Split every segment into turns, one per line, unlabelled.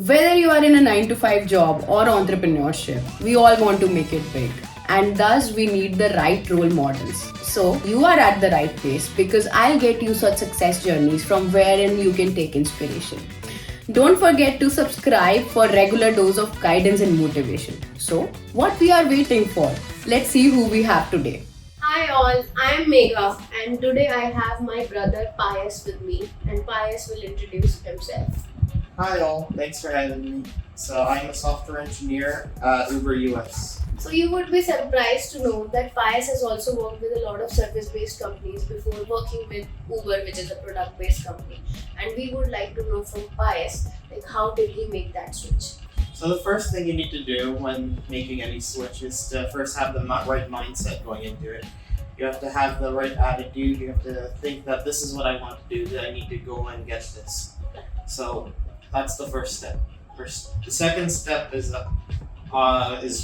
Whether you are in a 9 to 5 job or entrepreneurship, we all want to make it big. And thus, we need the right role models. So, you are at the right place because I'll get you such success journeys from wherein you can take inspiration. Don't forget to subscribe for regular dose of guidance and motivation. So, what we are waiting for? Let's see who we have today.
Hi all, I am Megha and today I have my brother Pious with me and Pious will introduce himself.
Hi all, thanks for having me. So I'm a software engineer at Uber US.
So you would be surprised to know that Pious has also worked with a lot of service-based companies before working with Uber, which is a product-based company. And we would like to know from Pious, like how did he make that switch?
So the first thing you need to do when making any switch is to first have the right mindset going into it. You have to have the right attitude. You have to think that this is what I want to do, that I need to go and get this. So that's the first step. The second step is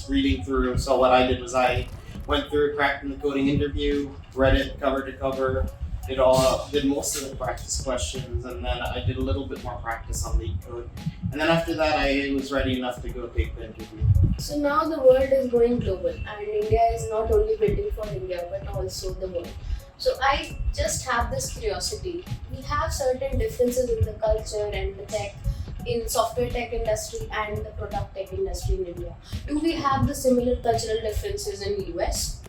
reading through. So what I did was I went through, cracked the coding interview, read it cover to cover, did most of the practice questions, and then I did a little bit more practice on lead code. And then after that, I was ready enough to go take the interview.
So now the world is going global and India is not only building for India but also the world. So I just have this curiosity. We have certain differences in the culture and the tech in software tech industry and the product tech industry in India. Do we have the similar cultural differences in the US?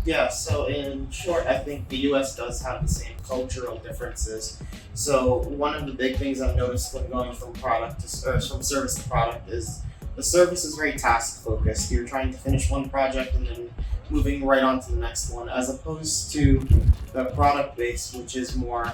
Yeah, so in short, I think the US does have the same cultural differences. So one of the big things I've noticed when going from from service to product is the service is very task focused. You're trying to finish one project and then moving right on to the next one, as opposed to the product base, which is more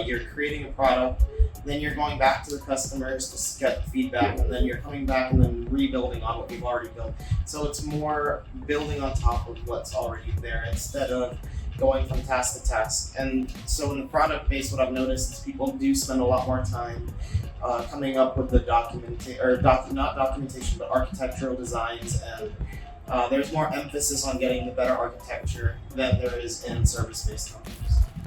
you're creating a product, then you're going back to the customers to get feedback, and then you're coming back and then rebuilding on what you've already built. So it's more building on top of what's already there instead of going from task to task. And so in the product base, what I've noticed is people do spend a lot more time coming up with the not documentation, but architectural designs, and there's more emphasis on getting the better architecture than there is in service-based companies.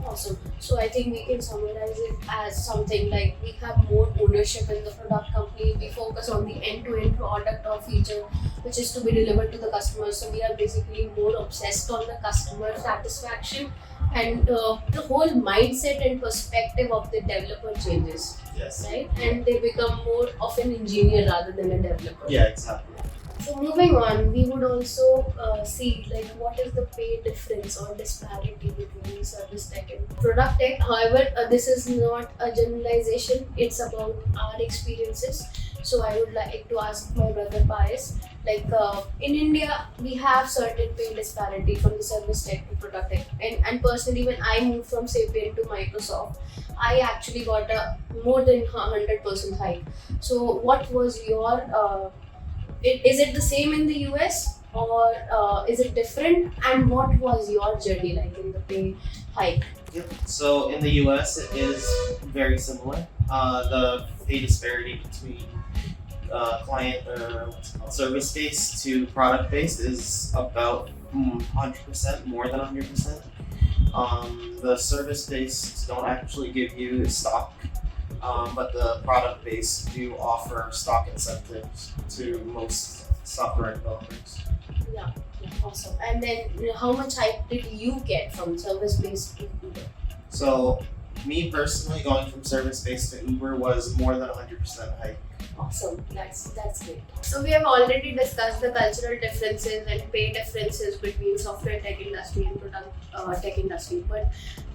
Awesome. So I think we can summarize it as something like we have more ownership in the product company. We focus on the end-to-end product or feature which is to be delivered to the customer. So we are basically more obsessed on the customer satisfaction and the whole mindset and perspective of the developer changes.
Yes.
Right? And they become more of an engineer rather than a developer.
Yeah, exactly.
So moving on, we would also see like what is the pay difference or disparity between service tech and product tech. However, this is not a generalization, it's about our experiences. So I would like to ask my brother Pious, like in India, we have certain pay disparity from the service tech to product tech. And personally, when I moved from Sapient to Microsoft, I actually got a more than 100% hike. So what was your is it the same in the US or is it different? And what was your journey like in the pay hike?
Yep. So in the US, it is very similar. The pay disparity between client or service based to product based is about 100%, more than 100%. The service based don't actually give you stock. But the product base do offer stock incentives to most software developers.
Yeah, awesome. And then how much hike did you get from service-based to Uber?
So me personally, going from service-based to Uber was more than 100% hike.
Awesome, that's great. So we have already discussed the cultural differences and pay differences between software tech industry and product tech industry, but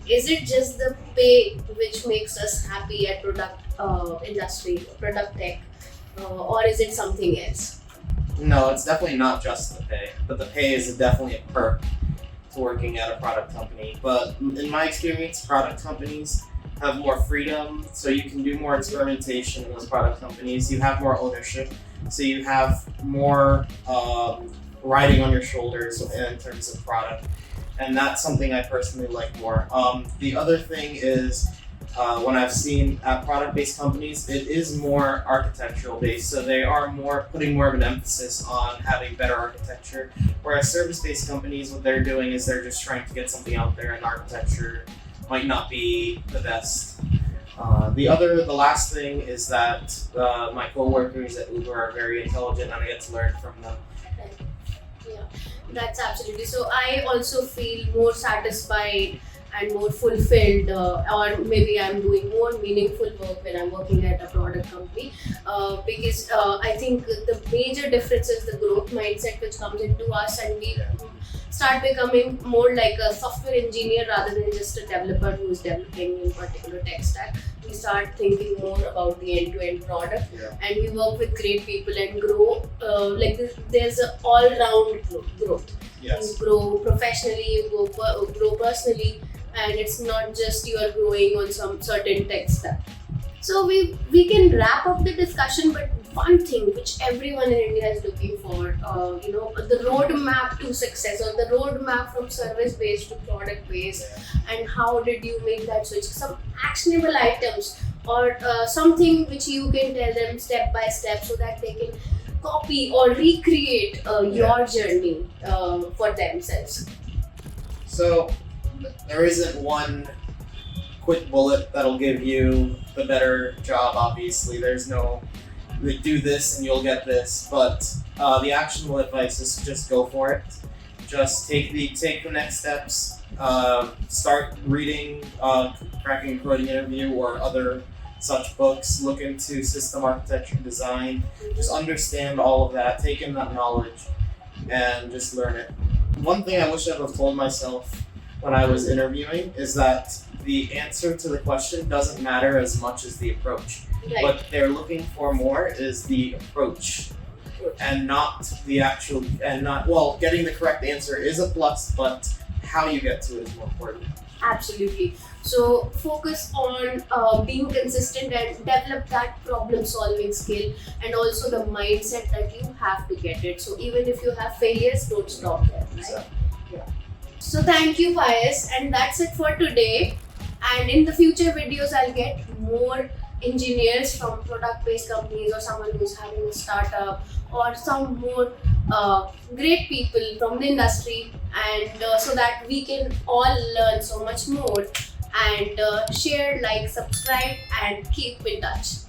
is it just the pay which makes us happy at product industry, product tech, or is it something else?
No, it's definitely not just the pay, but the pay is definitely a perk to working at a product company. But in my experience, product companies have more freedom, so you can do more experimentation in those product companies. You have more ownership, so you have more riding on your shoulders in terms of product. And that's something I personally like more. The other thing is when I've seen at product-based companies, it is more architectural-based. So they are putting more of an emphasis on having better architecture. Whereas service-based companies, what they're doing is they're just trying to get something out there, and architecture might not be the best. The last thing is that my coworkers at Uber are very intelligent, and I get to learn from them.
Yeah, that's absolutely. So I also feel more satisfied and more fulfilled, or maybe I'm doing more meaningful work when I'm working at a product company. Because I think the major difference is the growth mindset which comes into us, and we start becoming more like a software engineer rather than just a developer who's developing in particular tech stack. We start thinking more about the end-to-end product, and we work with great people and grow. There's an all-round growth.
Yes.
You grow professionally, you grow personally, and it's not just you are growing on some certain tech stack. So we can wrap up the discussion, but one thing which everyone in India is looking for, the roadmap to success, or the roadmap from service based to product based, and how did you make that switch? Some actionable items, or something which you can tell them step by step so that they can copy or recreate your journey for themselves.
So there isn't one quick bullet that'll give you the better job. Obviously, there's no like, do this and you'll get this. But the actionable advice is just go for it. Just take the next steps. Start reading Cracking a Coding Interview or other such books. Look into system architecture and design. Just understand all of that. Take in that knowledge and just learn it. One thing I wish I would have told myself when I was interviewing is that the answer to the question doesn't matter as much as the approach.
Right.
What they're looking for more is the approach, and not the actual, and not, well, getting the correct answer is a plus, but how you get to it is more important.
Absolutely. So focus on being consistent and develop that problem solving skill, and also the mindset that you have to get it. So even if you have failures, don't stop there, right?
Exactly.
Yeah. So thank you, Pious, and that's it for today. And in the future videos, I'll get more engineers from product-based companies, or someone who's having a startup, or some more great people from the industry, and so that we can all learn so much more. And share, like, subscribe, and keep in touch.